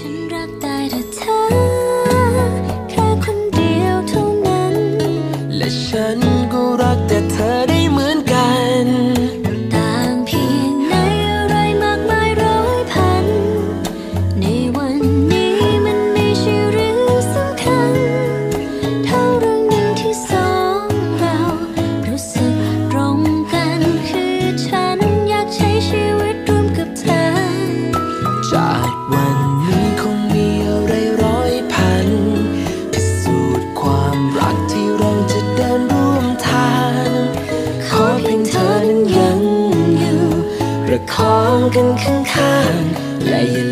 ฉันรักได้แต่เธอแค่คนเดียวเท่านั้นและฉันก็รักแต่เธอได้เหมือนกันต่างเพียงในอะไรมากมายร้อยพันในวันนี้มันไม่ใช่เรื่องสำคัญเท่าเรื่องหนึ่งที่สองเรารู้สึกตรงกันคือฉันอยากใช้ชีวิตร่วมกับเธอจากวันนี้คงมีอะไรร้อยพันพิสูจน์ความรักที่เราจะเดินร่วมทางขอเพียงเธอนั้นยังอยู่ประคองกันข้างๆและอย่า